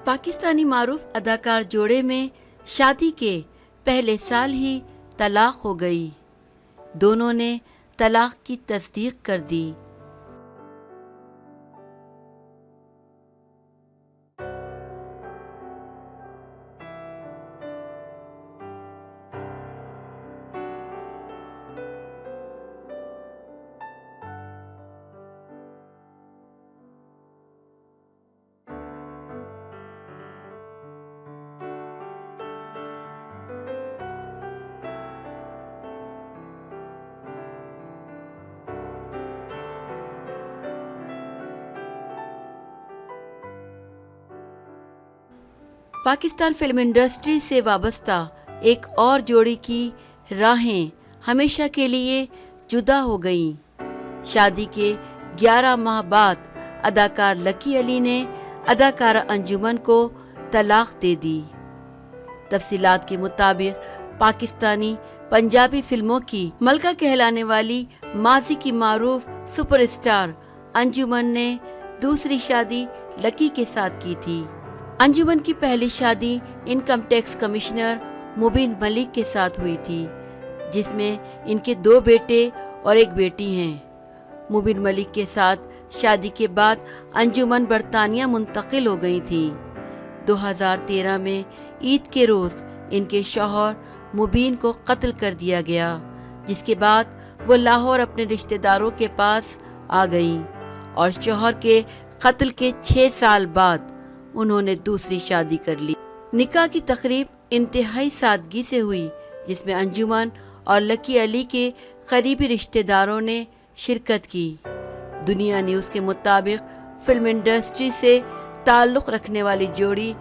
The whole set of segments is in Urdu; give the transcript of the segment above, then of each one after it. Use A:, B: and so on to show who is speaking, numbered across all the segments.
A: پاکستانی معروف اداکار جوڑے میں شادی کے پہلے سال ہی طلاق ہو گئی۔ دونوں نے طلاق کی تصدیق کر دی۔ پاکستان فلم انڈسٹری سے وابستہ ایک اور جوڑی کی راہیں ہمیشہ کے لیے جدا ہو گئیں۔ شادی کے 11 ماہ بعد اداکار لکی علی نے اداکارہ انجمن کو طلاق دے دی۔ تفصیلات کے مطابق پاکستانی پنجابی فلموں کی ملکہ کہلانے والی ماضی کی معروف سپر اسٹار انجمن نے دوسری شادی لکی کے ساتھ کی تھی۔ انجمن کی پہلی شادی انکم ٹیکس کمشنر مبین ملک کے ساتھ ہوئی تھی، جس میں ان کے 2 بیٹے اور 1 بیٹی ہیں۔ مبین ملک کے ساتھ شادی کے بعد انجمن برطانیہ منتقل ہو گئی تھیں۔ 2013 میں عید کے روز ان کے شوہر مبین کو قتل کر دیا گیا، جس کے بعد وہ لاہور اپنے رشتہ داروں کے پاس آ گئیں اور شوہر کے قتل کے 6 سال بعد انہوں نے دوسری شادی کر لی۔ نکاح کی تقریب انتہائی سادگی سے ہوئی، جس میں انجمن اور لکی علی کے قریبی رشتہ داروں نے شرکت کی۔ دنیا نیوز کے مطابق فلم انڈسٹری سے تعلق رکھنے والی جوڑی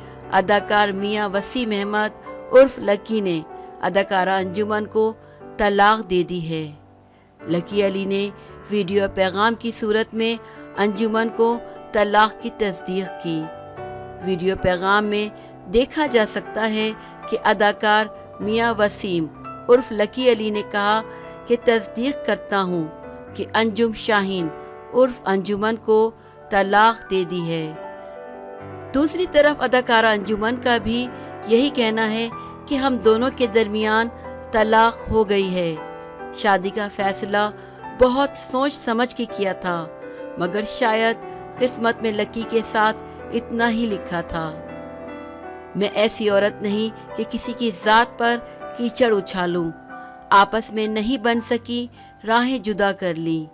A: اداکار میاں وسیم احمد عرف لکی نے اداکارہ انجمن کو طلاق دے دی ہے۔ لکی علی نے ویڈیو پیغام کی صورت میں انجمن کو طلاق کی تصدیق کی۔ ویڈیو پیغام میں دیکھا جا سکتا ہے کہ اداکار میاں وسیم عرف لکی علی نے کہا کہ تصدیق کرتا ہوں کہ انجم شاہین عرف انجمن کو طلاق دے دی ہے۔ دوسری طرف اداکارہ انجمن کا بھی یہی کہنا ہے کہ ہم دونوں کے درمیان طلاق ہو گئی ہے۔ شادی کا فیصلہ بہت سوچ سمجھ کے کیا تھا، مگر شاید قسمت میں لکی کے ساتھ اتنا ہی لکھا تھا۔ میں ایسی عورت نہیں کہ کسی کی ذات پر کیچڑ اچھالوں، آپس میں نہیں بن سکی راہیں جدا کر لی۔